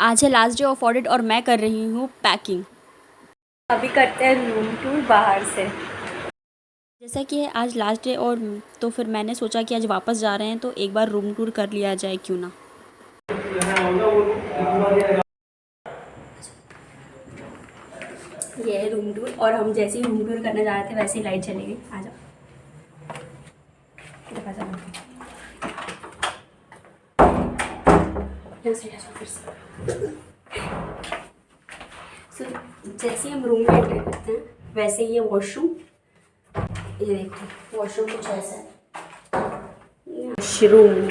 आज है last day of audit और मैं कर रही हूँ पैकिंग। अभी करते हैं रूम टूर बाहर से। जैसा कि है आज लास्ट डे और तो फिर मैंने सोचा कि आज वापस जा रहे हैं तो एक बार रूम टूर कर लिया जाए, क्यों ना। ये है रूम टूर और हम जैसे ही रूम टूर करने जा रहे थे वैसे ही लाइट चली गई। आ जाओ। सो जैसे ही हम रूम में एंटर करते हैं वैसे ही ये वॉशरूम, ये देखो वॉशरूम कुछ ऐसा है। वॉशरूम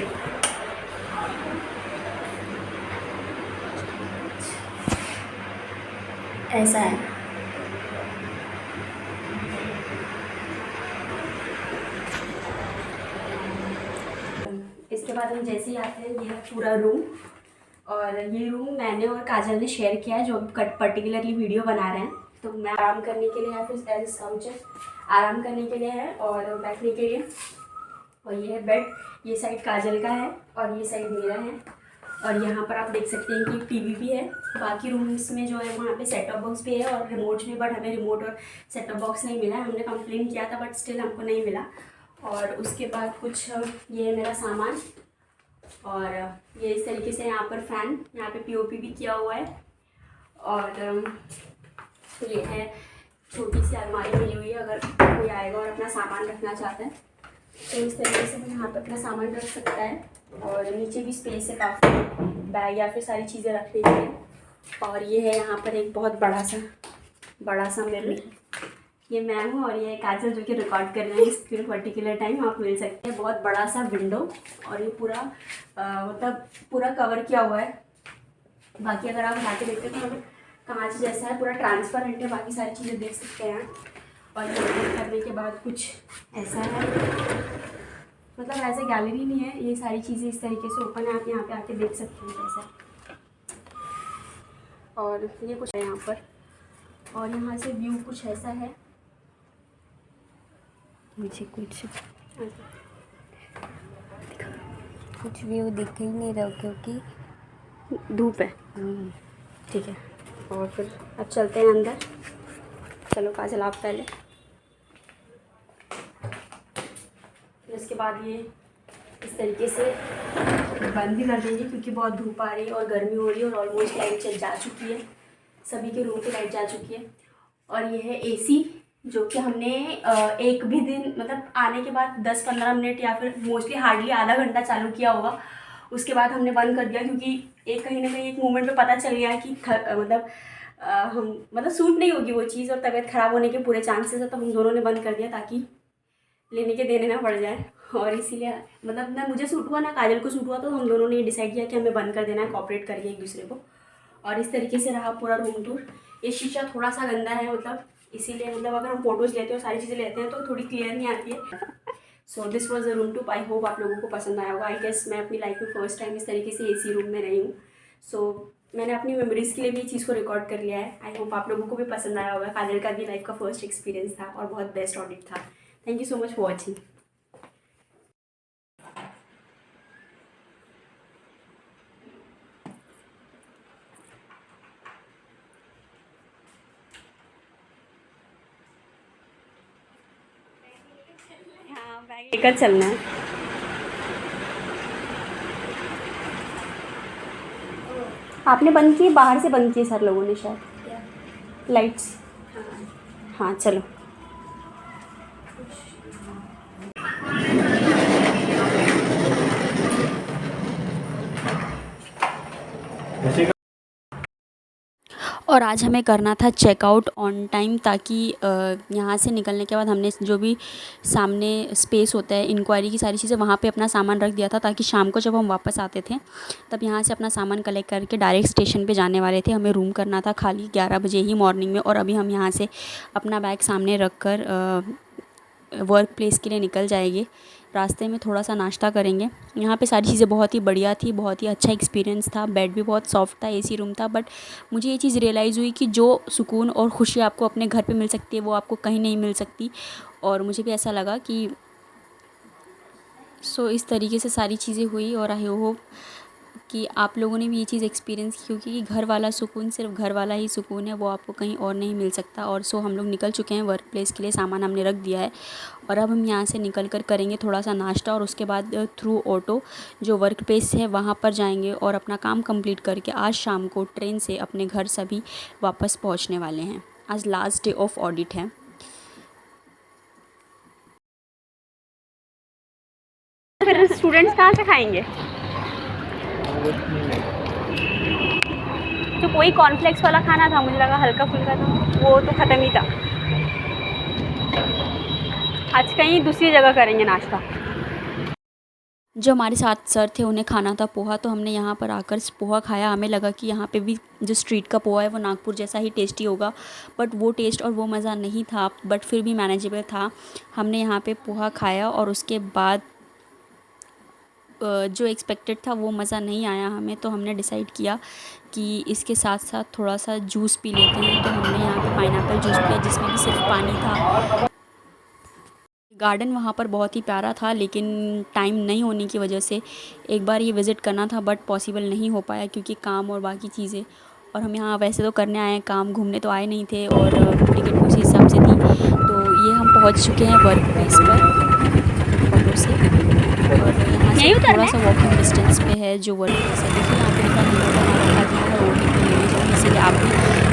ऐसा है। इसके बाद हम जैसे ही आते हैं, ये है पूरा रूम। और ये रूम मैंने और काजल ने शेयर किया है, जो पर्टिकुलरली वीडियो बना रहे हैं। तो मैं आराम करने के लिए है, फिर एज काउच है, आराम करने के लिए है और बैठने के लिए। और ये है बेड, ये साइड काजल का है और ये साइड मेरा है। और यहाँ पर आप देख सकते हैं कि टीवी भी है। बाकी रूम्स में जो है वहाँ पे सेट टॉप बॉक्स भी है और रिमोट भी, बट हमें रिमोट और सेट टॉप बॉक्स नहीं मिला है। हमने कंप्लेन किया था बट स्टिल हमको नहीं मिला। और उसके बाद कुछ ये है मेरा सामान। और ये इस तरीके से यहाँ पर फ़ैन, यहाँ पे पीओपी भी किया हुआ है। और ये है छोटी सी अलमारी मिली हुई है, अगर कोई आएगा और अपना सामान रखना चाहता है तो इस तरीके से यहाँ पर अपना सामान रख सकता है। और नीचे भी स्पेस है काफ़ी, बैग या फिर सारी चीज़ें रखने के लिए। और ये है यहाँ पर एक बहुत बड़ा सा मिरर। ये मैं हूँ और ये काजल जो कि रिकॉर्ड कर रहे हैं इस पर्टिकुलर टाइम, आप मिल सकते हैं। बहुत बड़ा सा विंडो और ये पूरा मतलब पूरा कवर किया हुआ है। बाकी अगर आप हटा के देखते हैं तो कांच जैसा है, पूरा ट्रांसपेरेंट है, बाकी सारी चीज़ें देख सकते हैं। और ये करने के बाद कुछ ऐसा है, मतलब ऐसे गैलरी नहीं है, ये सारी चीज़ें इस तरीके से ओपन है, आप यहाँ पे आके देख सकते हैं कैसा। और ये कुछ है यहाँ पर, और यहाँ से व्यू कुछ ऐसा है। मुझे कुछ व्यू दिख ही नहीं रहा क्योंकि धूप है। ठीक है, और फिर अब चलते हैं अंदर। चलो काजल आप पहले, फिर उसके बाद ये इस तरीके से बंद भी कर देंगे क्योंकि बहुत धूप आ रही है और गर्मी हो रही है और ऑलमोस्ट लाइट चल जा चुकी है, सभी के रूम पे लाइट जा चुकी है। और ये है एसी, जो कि हमने एक भी दिन मतलब आने के बाद 10-15 मिनट या फिर मोस्टली हार्डली आधा घंटा चालू किया होगा, उसके बाद हमने बंद कर दिया क्योंकि एक कहीं ना कहीं एक मोमेंट पे पता चल गया कि मतलब हम मतलब सूट नहीं होगी वो चीज़ और तबीयत ख़राब होने के पूरे चांसेस है। तो हम दोनों ने बंद कर दिया ताकि लेने के देने ना पड़ जाए। और इसीलिए मतलब ना मुझे सूट हुआ ना काजल को सूट हुआ, तो हम दोनों ने डिसाइड किया कि हमें बंद कर देना है, कॉपरेट करिए एक दूसरे को। और इस तरीके से रहा पूरा रूम टूर। ये शीशा थोड़ा सा गंदा है, मतलब इसीलिए मतलब अगर हम फोटोज़ लेते हैं और सारी चीज़ें लेते हैं तो थोड़ी क्लियर नहीं आती है। So this was a room tour. I hope आप लोगों को पसंद आया होगा। आई गेस मैं अपनी लाइफ में फर्स्ट टाइम इस तरीके से एसी रूम में रही हूँ। सो मैंने अपनी मेमोरीज़ के लिए भी ये चीज़ को रिकॉर्ड कर लिया है। आई होप आप लोगों को भी पसंद आया होगा। काजल का भी लाइफ का फर्स्ट एक्सपीरियंस था और बहुत बेस्ट ऑडिट था। Thank you so much for watching. हाँ बैग लेकर चलना है। आपने बंद की, बाहर से बंद किए सारे लोगों ने शायद लाइट्स। हाँ चलो। और आज हमें करना था चेकआउट ऑन टाइम, ताकि यहाँ से निकलने के बाद हमने जो भी सामने स्पेस होता है इंक्वायरी की सारी चीज़ें वहाँ पे अपना सामान रख दिया था, ताकि शाम को जब हम वापस आते थे तब यहाँ से अपना सामान कलेक्ट करके डायरेक्ट स्टेशन पे जाने वाले थे। हमें रूम करना था खाली 11 बजे ही मॉर्निंग में। और अभी हम यहाँ से अपना बैग सामने रख कर वर्क प्लेस के लिए निकल जाएंगे। रास्ते में थोड़ा सा नाश्ता करेंगे। यहाँ पे सारी चीज़ें बहुत ही बढ़िया थी, बहुत ही अच्छा एक्सपीरियंस था। बेड भी बहुत सॉफ्ट था, एसी रूम था। बट मुझे ये चीज़ रियलाइज़ हुई कि जो सुकून और खुशी आपको अपने घर पे मिल सकती है वो आपको कहीं नहीं मिल सकती। और मुझे भी ऐसा लगा कि इस तरीके से सारी चीज़ें हुई। और आई होप कि आप लोगों ने भी ये चीज़ एक्सपीरियंस की, क्योंकि घर वाला सुकून सिर्फ घर वाला ही सुकून है, वो आपको कहीं और नहीं मिल सकता। और सो हम लोग निकल चुके हैं वर्क प्लेस के लिए, सामान हमने रख दिया है और अब हम यहाँ से निकल कर करेंगे थोड़ा सा नाश्ता और उसके बाद थ्रू ऑटो जो वर्क प्लेस है वहाँ पर जाएंगे और अपना काम कंप्लीट करके आज शाम को ट्रेन से अपने घर सभी वापस पहुँचने वाले हैं। आज लास्ट डे ऑफ ऑडिट है। फिर स्टूडेंट्स कहाँ से खाएंगे? जो कोई कॉर्नफ्लेक्स वाला खाना था, मुझे लगा हल्का फुल्का था, वो तो ख़त्म ही था। आज कहीं दूसरी जगह करेंगे नाश्ता। जो हमारे साथ सर थे उन्हें खाना था पोहा, तो हमने यहाँ पर आकर पोहा खाया। हमें लगा कि यहाँ पे भी जो स्ट्रीट का पोहा है वो नागपुर जैसा ही टेस्टी होगा, बट वो टेस्ट और वो मज़ा नहीं था, बट फिर भी मैनेजेबल था। हमने यहाँ पे पोहा खाया और उसके बाद जो एक्सपेक्टेड था वो मज़ा नहीं आया हमें, तो हमने डिसाइड किया कि इसके साथ साथ थोड़ा सा जूस पी लेते हैं। तो हमने यहाँ पे पाइनएप्पल जूस पिया जिसमें भी सिर्फ पानी था। गार्डन वहाँ पर बहुत ही प्यारा था, लेकिन टाइम नहीं होने की वजह से एक बार ये विज़िट करना था बट पॉसिबल नहीं हो पाया क्योंकि काम और बाकी चीज़ें। और हम यहाँ वैसे तो करने आए हैं, काम घूमने तो आए नहीं थे, और टिकट उसी हिसाब से थी। तो ये हम पहुँच चुके हैं वर्क प्लेस पर ऑटो से, और यहाँ से थोड़ा सा वॉकिंग डिस्टेंस पे है जो वर्क प्लेस है। देखिए यहाँ पे लिखा है रोड पे लेने जाओ, इसीलिए आप भी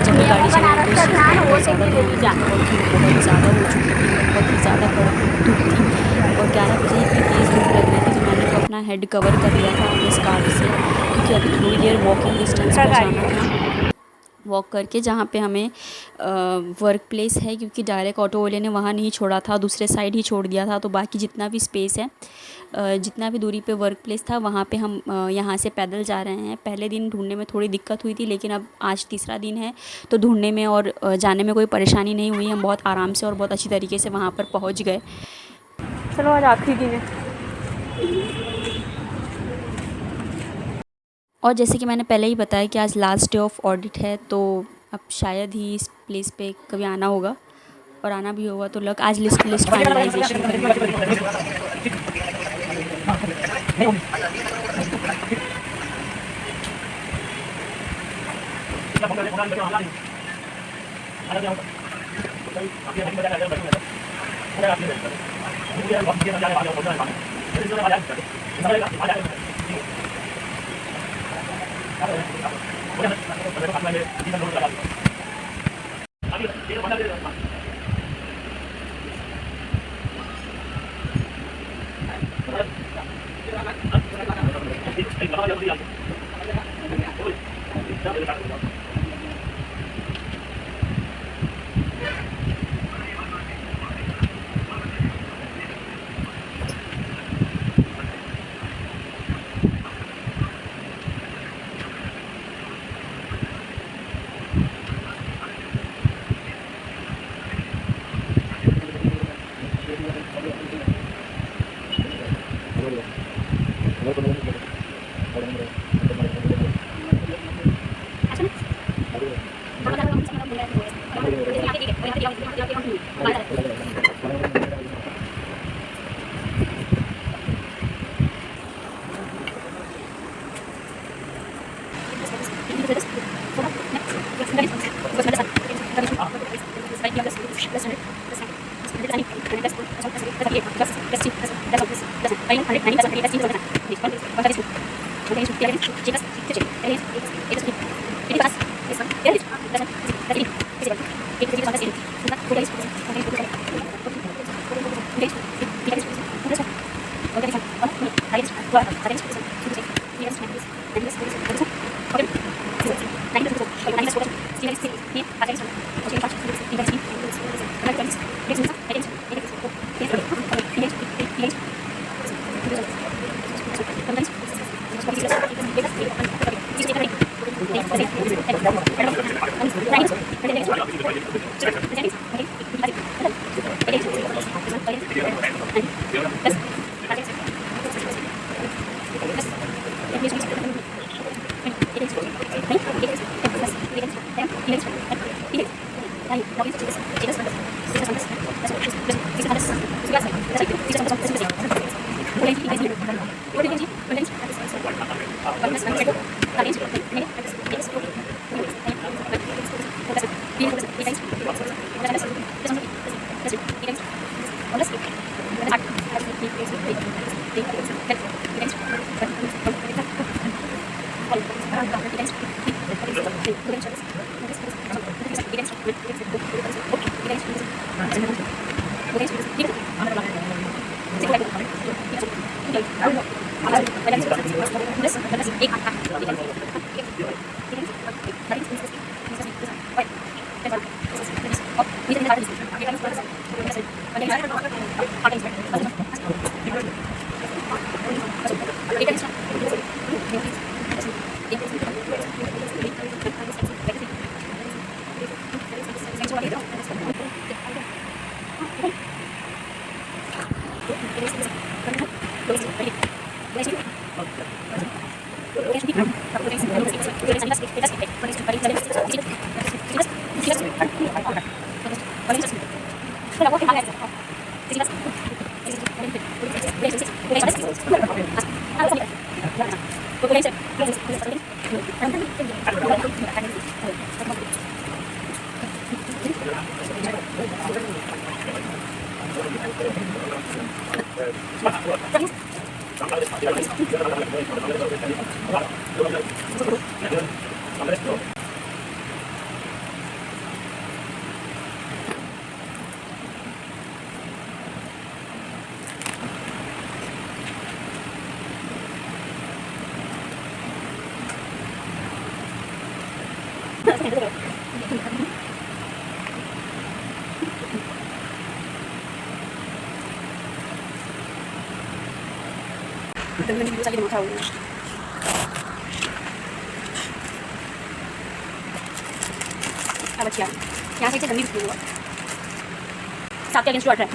जब भी गाड़ी चलाएं तो बहुत ज़्यादा धूप बहुत ज़्यादा हो चुकी थी, बहुत ही ज़्यादा कड़क धूप थी और 11 बजे इतनी तेज़ धूप लग रही थी। तो मैंने तो अपना हेड कवर कर लिया था अपने स्कार्फ से, क्योंकि अभी थोड़ी देर वॉकिंग डिस्टेंस पर जाना था। वॉक करके जहाँ पे हमें वर्क प्लेस है, क्योंकि डायरेक्ट ऑटो वाले ने वहाँ नहीं छोड़ा था, दूसरे साइड ही छोड़ दिया था। तो बाकी जितना भी स्पेस है, जितना भी दूरी पे वर्क प्लेस था वहाँ पे हम यहाँ से पैदल जा रहे हैं। पहले दिन ढूंढने में थोड़ी दिक्कत हुई थी, लेकिन अब आज तीसरा दिन है तो ढूंढने में और जाने में कोई परेशानी नहीं हुई। हम बहुत आराम से और बहुत अच्छी तरीके से वहाँ पर पहुँच गए। चलो आज आखिरी दिन है। और जैसे कि मैंने पहले ही बताया कि आज लास्ट डे ऑफ ऑडिट है, तो अब शायद ही इस प्लेस पे कभी आना होगा, और आना भी होगा तो आज लिस्ट फाइनलाइजेशन करेंगे। अब अच्छा यहाँ से गंदी दिखती है 7 के अगेंस्ट 8 है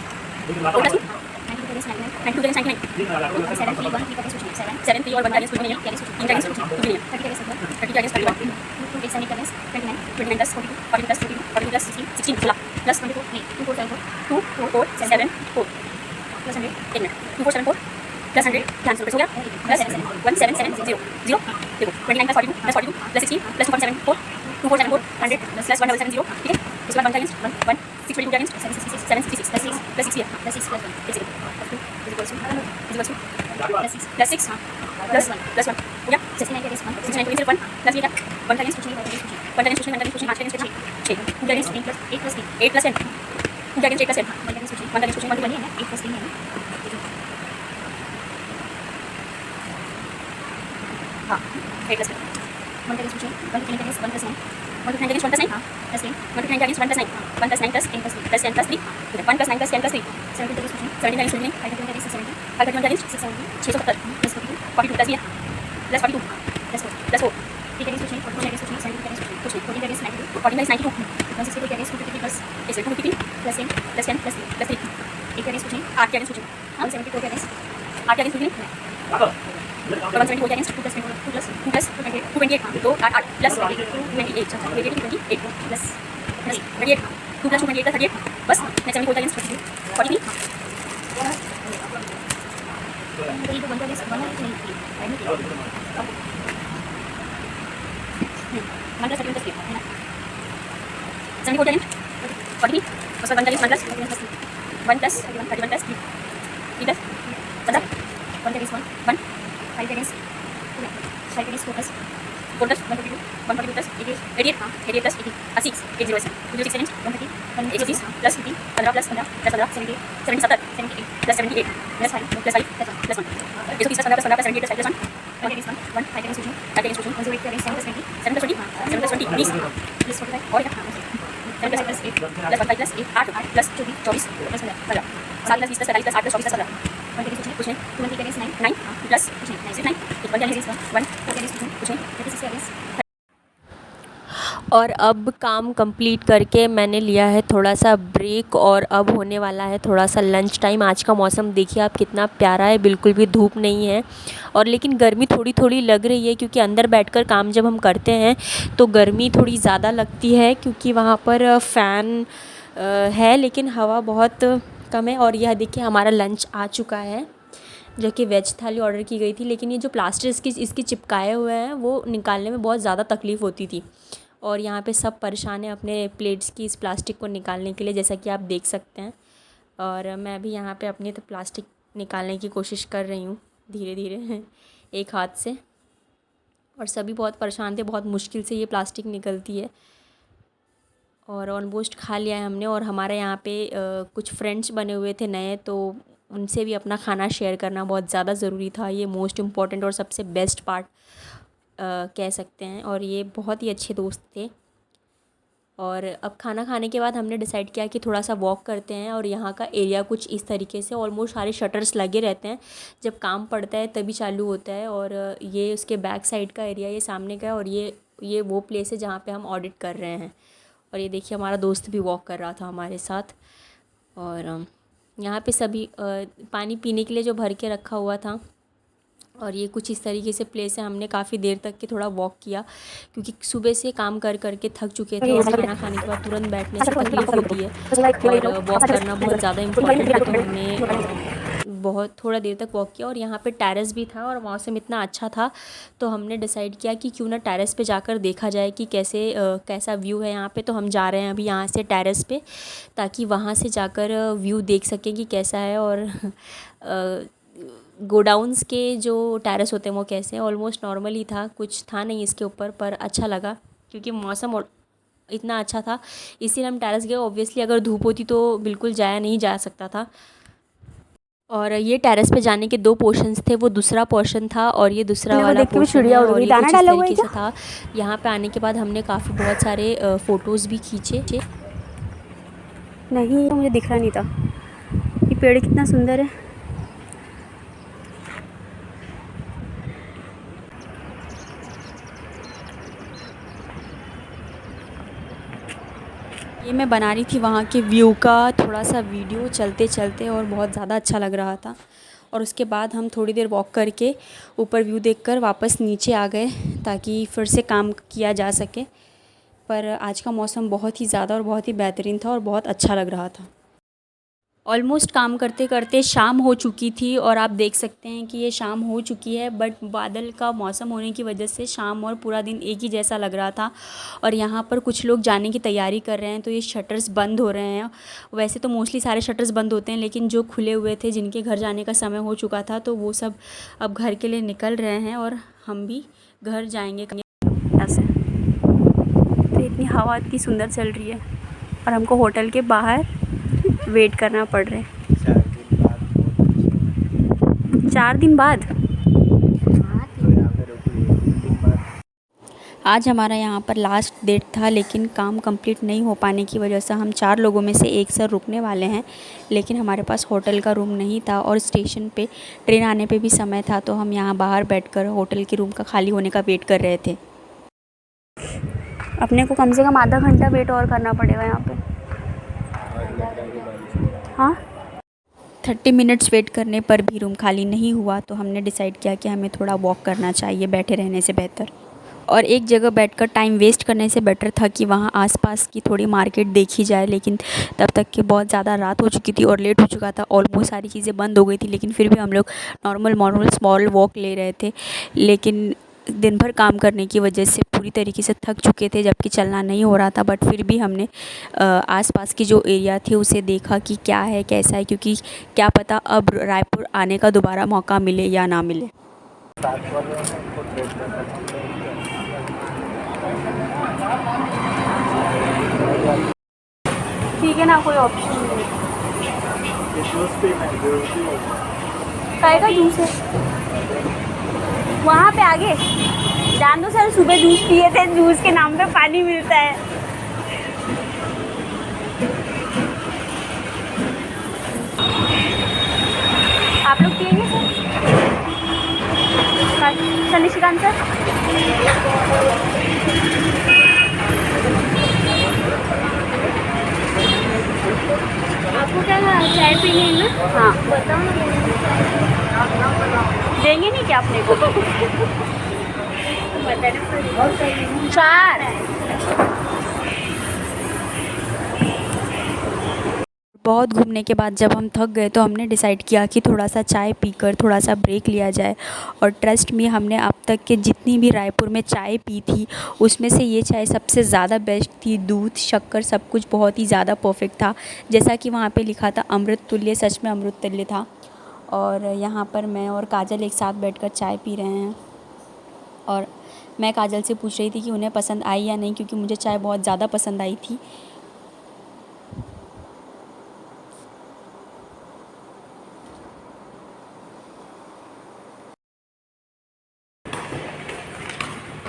7 3 और 1 का अगेंस्ट कुछ नहीं है 3 का अगेंस्ट कुछ नहीं है 30 का अगेंस्ट 31 29 10 42 42 10 42 42 10 16 प्लस 24 नहीं 2 4 7 4 प्लस 100 1 मिनट 2 4 7 4 प्लस 100 कैंसिल हो गया प्लस 1770 0 देखो 29 प्लस 42 प्लस 16 प्लस 2.74 2474 100 प्लस 1770 ठीक है उसके बाद 1 का अगेंस्ट 1 622 का against 766 plus 6 plus 6 plus 6 plus 6 plus 1 plus 1 हो गया 69 का अगेंस्ट 1 69 का 1 प्लस ये क्या 1 का अगेंस्ट कुछ नहीं 1 का अगेंस्ट कुछ नहीं 5 का अगेंस्ट 6 2 का अगेंस्ट 8 प्लस 8 प्लस 10 2 का अगेंस्ट 8 प्लस 10 1 का अगेंस्ट कुछ नहीं 1 का अगेंस्ट कुछ नहीं 1 8 प्लस 3 है हाँ 8 प्लस 1 का अगेंस्ट कुछ नहीं 1 का अगेंस्ट 1 प्लस 9 1 का अगेंस्ट 1 प्लस 9 प्लस 3 1 का against 1 plus 9 1 plus 9 plus 10 plus 10 plus 3 1 plus 9 plus 10 plus 3 70 का अगेंस्ट 70 का अगेंस्ट 70 5 का अगेंस्ट 70 5 का अगेंस्ट 670 प्लस 42 प्लस ये प्लस 42 प्लस 4 ठीक है कुछ नहीं 40 का अगेंस्ट कुछ नहीं 70 का अगेंस्ट कुछ नहीं 40 का अगेंस्ट 92 40 का 92 160 का against 250 plus 253 plus 10 plus 10 plus 3 1 का अगेंस्ट कुछ नहीं 8 का अगेंस्ट कुछ नहीं हम 74 का अगेंस्ट 8 का अगेंस्ट कुछ नहीं 174 का against 2 plus 228 2 8 8 plus 28 28 plus 38 2 plus 28 का 38 बस मैं 74 का अगेंस्ट 43 ये तो 1 का अगेंस्ट 1 प्लस 31 प्लस 74 का अगेंस्ट 43 उसका 1 का अगेंस्ट 1 प्लस 31 प्लस 3 प्लस 15 1 का अगेंस्ट 1 5 का अगेंस्ट 5 का against 4 plus 142 142 plus 88 88 plus 80 807 206 against 130 130 plus 50 15 plus 15 plus 15 78 77 plus 78 plus 5 plus 5 plus 1 130 plus 15 plus 15 plus 78 plus 5 plus 1 1 1 5 against 5 against 1 0 against 7 plus 20 7 plus 20 7 plus 20 20 plus 45 और 7 plus 8 plus 1 plus 8 8 plus 24 plus 15 7 plus 20 plus 45 plus 8 plus 24 plus 15 1 के कुछ नहीं 20 के against 9 plus कुछ नहीं 9 1 के against 1 4 के against कुछ नहीं 36 के अगेंस्ट। और अब काम कंप्लीट करके मैंने लिया है थोड़ा सा ब्रेक और अब होने वाला है थोड़ा सा लंच टाइम। आज का मौसम देखिए आप कितना प्यारा है, बिल्कुल भी धूप नहीं है और लेकिन गर्मी थोड़ी थोड़ी लग रही है क्योंकि अंदर बैठकर काम जब हम करते हैं तो गर्मी थोड़ी ज़्यादा लगती है क्योंकि वहाँ पर फ़ैन है लेकिन हवा बहुत कम है। और यह देखिए हमारा लंच आ चुका है जो कि वेज थाली ऑर्डर की गई थी, लेकिन ये जो प्लास्टर इसकी चिपकाए हुए हैं वो निकालने में बहुत ज़्यादा तकलीफ़ होती थी और यहाँ पे सब परेशान हैं अपने प्लेट्स की इस प्लास्टिक को निकालने के लिए, जैसा कि आप देख सकते हैं। और मैं भी यहाँ पे अपनी तो प्लास्टिक निकालने की कोशिश कर रही हूँ धीरे धीरे एक हाथ से। और सभी बहुत परेशान थे, बहुत मुश्किल से ये प्लास्टिक निकलती है। और ऑलमोस्ट खा लिया है हमने। और हमारे यहाँ पे कुछ फ्रेंड्स बने हुए थे नए, तो उनसे भी अपना खाना शेयर करना बहुत ज़्यादा ज़रूरी था। ये मोस्ट इम्पॉर्टेंट और सबसे बेस्ट पार्ट कह सकते हैं। और ये बहुत ही अच्छे दोस्त थे। और अब खाना खाने के बाद हमने डिसाइड किया कि थोड़ा सा वॉक करते हैं। और यहाँ का एरिया कुछ इस तरीके से, ऑलमोस्ट सारे शटर्स लगे रहते हैं, जब काम पड़ता है तभी चालू होता है। और ये उसके बैक साइड का एरिया, ये सामने का है। और ये वो प्लेस है जहाँ पे हम ऑडिट कर रहे हैं। और ये देखिए हमारा दोस्त भी वॉक कर रहा था हमारे साथ। और यहाँ पे सभी पानी पीने के लिए जो भर के रखा हुआ था। और ये कुछ इस तरीके से प्लेस है। हमने काफ़ी देर तक के थोड़ा वॉक किया, क्योंकि सुबह से काम कर के थक चुके थे। और खाना खाने के बाद तुरंत बैठने से तकलीफ़ होती है, और वॉक करना बहुत ज़्यादा इम्पोर्टेंट है। तो हमने बहुत थोड़ा देर तक वॉक किया। और यहाँ पे टेरेस भी था और मौसम इतना अच्छा था, तो हमने डिसाइड किया कि क्यों ना टेरेस पे जाकर देखा जाए कि कैसा व्यू है यहाँ पे। तो हम जा रहे हैं अभी यहाँ से टेरेस पे, ताकि वहाँ से जाकर व्यू देख सकें कि कैसा है। और गोडाउन्स के जो टेरेस होते हैं वो कैसे हैं। ऑलमोस्ट नॉर्मल ही था, कुछ था नहीं इसके ऊपर, पर अच्छा लगा क्योंकि मौसम इतना अच्छा था, इसीलिए हम टेरेस गए। ऑब्वियसली अगर धूप होती तो बिल्कुल जाया नहीं जा सकता था। और ये टेरेस पे जाने के 2 पोर्शंस थे, वो दूसरा पोर्शन था और ये दूसरा वाला पोर्शन है। और ये कुछ इस तरीके से था। यहाँ पे आने के बाद हमने काफ़ी बहुत सारे फ़ोटोज़ भी खींचे। नहीं, मुझे दिख रहा नहीं था। ये पेड़ कितना सुंदर है। ये मैं बना रही थी वहाँ के व्यू का थोड़ा सा वीडियो चलते चलते, और बहुत ज़्यादा अच्छा लग रहा था। और उसके बाद हम थोड़ी देर वॉक करके ऊपर व्यू देखकर वापस नीचे आ गए, ताकि फिर से काम किया जा सके। पर आज का मौसम बहुत ही ज़्यादा और बहुत ही बेहतरीन था और बहुत अच्छा लग रहा था। ऑलमोस्ट काम करते करते शाम हो चुकी थी, और आप देख सकते हैं कि ये शाम हो चुकी है। बट बादल का मौसम होने की वजह से शाम और पूरा दिन एक ही जैसा लग रहा था। और यहाँ पर कुछ लोग जाने की तैयारी कर रहे हैं, तो ये शटर्स बंद हो रहे हैं। वैसे तो मोस्टली सारे शटर्स बंद होते हैं, लेकिन जो खुले हुए थे, जिनके घर जाने का समय हो चुका था, तो वो सब अब घर के लिए निकल रहे हैं। और हम भी घर जाएंगे ऐसे। तो इतनी हवा इतनी सुंदर चल रही है, और हमको होटल के बाहर वेट करना पड़ रहा है। 4 दिन बाद आज हमारा यहाँ पर लास्ट डेट था, लेकिन काम कंप्लीट नहीं हो पाने की वजह से हम 4 लोगों में से एक सर रुकने वाले हैं। लेकिन हमारे पास होटल का रूम नहीं था, और स्टेशन पे ट्रेन आने पे भी समय था, तो हम यहाँ बाहर बैठकर होटल के रूम का खाली होने का वेट कर रहे थे। अपने को कम से कम आधा घंटा वेट और करना पड़ेगा यहाँ पे। हाँ, 30 मिनट्स वेट करने पर भी रूम खाली नहीं हुआ, तो हमने डिसाइड किया कि हमें थोड़ा वॉक करना चाहिए बैठे रहने से बेहतर। और एक जगह बैठकर टाइम वेस्ट करने से बेटर था कि वहाँ आसपास की थोड़ी मार्केट देखी जाए। लेकिन तब तक कि बहुत ज़्यादा रात हो चुकी थी और लेट हो चुका था, ऑलमोस्ट सारी चीज़ें बंद हो गई थी। लेकिन फिर भी हम लोग नॉर्मल स्मॉल वॉक ले रहे थे। लेकिन दिन भर काम करने की वजह से पूरी तरीके से थक चुके थे, जबकि चलना नहीं हो रहा था। बट फिर भी हमने आसपास की जो एरिया थी उसे देखा कि क्या है कैसा है, क्योंकि क्या पता अब रायपुर आने का दोबारा मौका मिले या ना मिले। ठीक है ना, कोई ऑप्शन नहीं का जूस है वहाँ पे आगे। जान दो सर, सुबह जूस पिए थे, जूस के नाम पे पानी मिलता है। आप लोग पिएंगे सर? निशिकांत सर, आपको क्या चाय पीनी है ना? हाँ बताओ ना, देंगे नहीं क्या अपने को? 4 बहुत घूमने के बाद जब हम थक गए, तो हमने डिसाइड किया कि थोड़ा सा चाय पीकर थोड़ा सा ब्रेक लिया जाए। और ट्रस्ट में, हमने अब तक के जितनी भी रायपुर में चाय पी थी, उसमें से ये चाय सबसे ज़्यादा बेस्ट थी। दूध, शक्कर, सब कुछ बहुत ही ज़्यादा परफेक्ट था। जैसा कि वहाँ पे लिखा था, अमृत तुल्य, सच में अमृत तुल्य था। और यहाँ पर मैं और काजल एक साथ बैठकर चाय पी रहे हैं, और मैं काजल से पूछ रही थी कि उन्हें पसंद आई या नहीं, क्योंकि मुझे चाय बहुत ज़्यादा पसंद आई थी।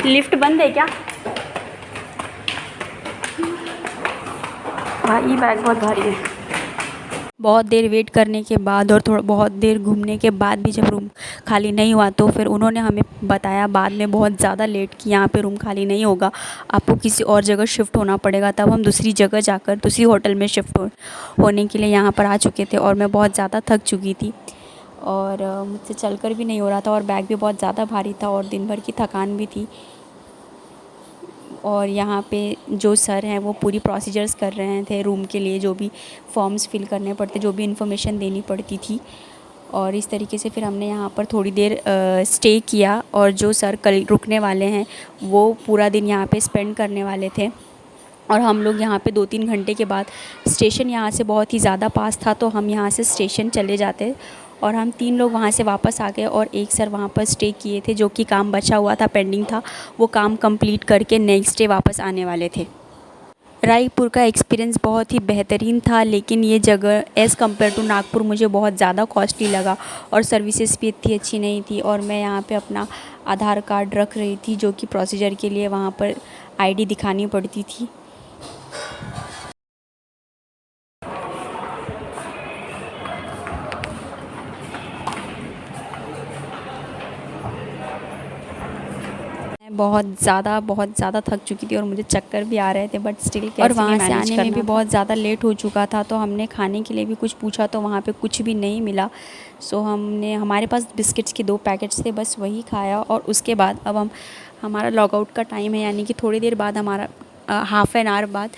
लिफ्ट बंद है क्या? भाई बैग बहुत भारी है। बहुत देर वेट करने के बाद और बहुत देर घूमने के बाद भी जब रूम खाली नहीं हुआ तो फिर उन्होंने हमें बताया बाद में बहुत ज़्यादा लेट कि यहाँ पे रूम खाली नहीं होगा, आपको किसी और जगह शिफ्ट होना पड़ेगा। तब हम दूसरी जगह जाकर दूसरी होटल में शिफ्ट होने के लिए यहाँ पर आ चुके थे और मैं बहुत ज़्यादा थक चुकी थी और मुझसे चलकर भी नहीं हो रहा था और बैग भी बहुत ज़्यादा भारी था और दिन भर की थकान भी थी। और यहाँ पे जो सर हैं वो पूरी प्रोसीजर्स कर रहे थे रूम के लिए, जो भी फॉर्म्स फिल करने पड़ते, जो भी इन्फॉर्मेशन देनी पड़ती थी। और इस तरीके से फिर हमने यहाँ पर थोड़ी देर स्टे किया और जो सर कल रुकने वाले हैं वो पूरा दिन यहाँ पे स्पेंड करने वाले थे। और हम लोग यहाँ पे 2-3 घंटे के बाद, स्टेशन यहाँ से बहुत ही ज़्यादा पास था तो हम यहाँ से स्टेशन चले जाते और हम 3 लोग वहाँ से वापस आ गए और एक सर वहाँ पर स्टे किए थे, जो कि काम बचा हुआ था, पेंडिंग था, वो काम कंप्लीट करके नेक्स्ट डे वापस आने वाले थे। रायपुर का एक्सपीरियंस बहुत ही बेहतरीन था, लेकिन ये जगह एज़ कम्पेयर टू नागपुर मुझे बहुत ज़्यादा कॉस्टली लगा और सर्विसेज भी इतनी अच्छी नहीं थी। और मैं यहाँ पे अपना आधार कार्ड रख रही थी, जो कि प्रोसीजर के लिए वहाँ पर आईडी दिखानी पड़ती थी। बहुत ज़्यादा थक चुकी थी और मुझे चक्कर भी आ रहे थे, बट स्टिल और वहाँ से आने में भी बहुत ज़्यादा लेट हो चुका था। तो हमने खाने के लिए भी कुछ पूछा तो वहाँ पे कुछ भी नहीं मिला। सो हमारे पास बिस्किट्स के 2 पैकेट्स थे, बस वही खाया। और उसके बाद अब हमारा लॉगआउट का टाइम है, यानी कि थोड़ी देर बाद हमारा हाफ़ एन आवर बाद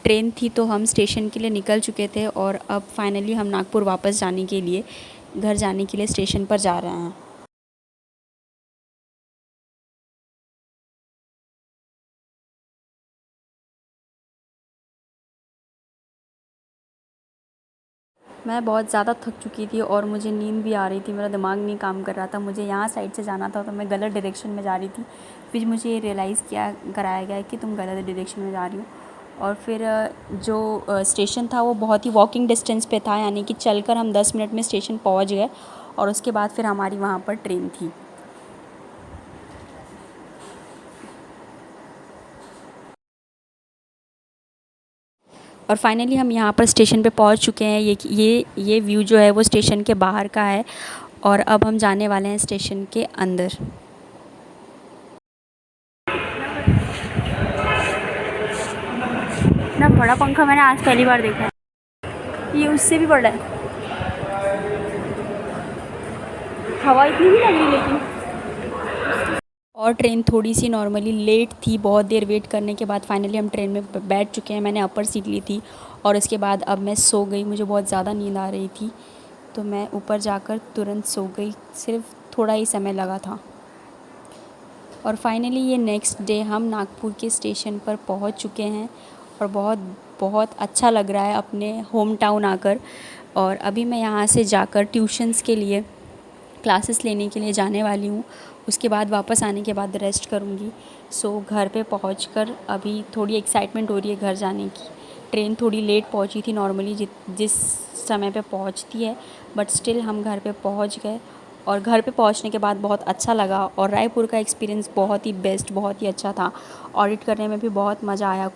ट्रेन थी, तो हम स्टेशन के लिए निकल चुके थे और अब फाइनली हम नागपुर वापस जाने के लिए, घर जाने के लिए स्टेशन पर जा रहे हैं। मैं बहुत ज़्यादा थक चुकी थी और मुझे नींद भी आ रही थी, मेरा दिमाग नहीं काम कर रहा था। मुझे यहाँ साइड से जाना था तो मैं गलत डायरेक्शन में जा रही थी। फिर मुझे ये रियलाइज़ कराया गया कि तुम गलत डायरेक्शन में जा रही हो। और फिर जो स्टेशन था वो बहुत ही वॉकिंग डिस्टेंस पे था, यानी कि चलकर हम 10 मिनट में स्टेशन पहुँच गए और उसके बाद फिर हमारी वहाँ पर ट्रेन थी। और फाइनली हम यहाँ पर स्टेशन पे पहुँच चुके हैं। ये व्यू जो है वो स्टेशन के बाहर का है और अब हम जाने वाले हैं स्टेशन के अंदर। इतना बड़ा पंखा मैंने आज पहली बार देखा है। ये उससे भी बड़ा है। हवा इतनी नहीं लग रही लेकिन। और ट्रेन थोड़ी सी नॉर्मली लेट थी, बहुत देर वेट करने के बाद फाइनली हम ट्रेन में बैठ चुके हैं। मैंने अपर सीट ली थी और उसके बाद अब मैं सो गई। मुझे बहुत ज़्यादा नींद आ रही थी तो मैं ऊपर जाकर तुरंत सो गई, सिर्फ थोड़ा ही समय लगा था। और फाइनली ये नेक्स्ट डे हम नागपुर के स्टेशन पर पहुंच चुके हैं और बहुत अच्छा लग रहा है अपने होम टाउन आकर। और अभी मैं यहाँ से जाकर ट्यूशन्स के लिए, क्लासेस लेने के लिए जाने वाली हूँ। उसके बाद वापस आने के बाद रेस्ट करूँगी। सो घर पे पहुँचकर अभी थोड़ी एक्साइटमेंट हो रही है घर जाने की। ट्रेन थोड़ी लेट पहुँची थी नॉर्मली जिस समय पे पहुँचती है, बट स्टिल हम घर पे पहुँच गए और घर पे पहुँचने के बाद बहुत अच्छा लगा। और रायपुर का एक्सपीरियंस बहुत ही बेस्ट, बहुत ही अच्छा था। ऑडिट करने में भी बहुत मज़ा आया,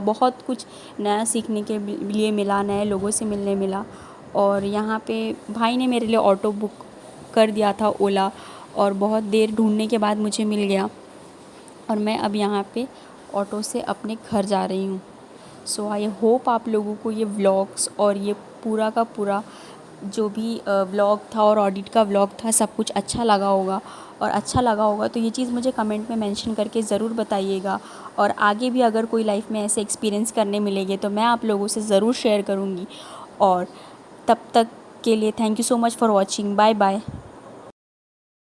बहुत कुछ नया सीखने के लिए मिला, नए लोगों से मिलने मिला। और यहाँ पे भाई ने मेरे लिए ऑटो बुक कर दिया था, ओला, और बहुत देर ढूंढने के बाद मुझे मिल गया और मैं अब यहाँ पे ऑटो से अपने घर जा रही हूँ। सो आई होप आप लोगों को ये व्लॉग्स और ये पूरा का पूरा जो भी व्लॉग था और ऑडिट का व्लॉग था सब कुछ अच्छा लगा होगा। और अच्छा लगा होगा तो ये चीज़ मुझे कमेंट में मेंशन करके ज़रूर बताइएगा। और आगे भी अगर कोई लाइफ में ऐसे एक्सपीरियंस करने मिलेंगे तो मैं आप लोगों से ज़रूर शेयर करूँगी। और तब तक के लिए thank you so much for watching. Bye bye.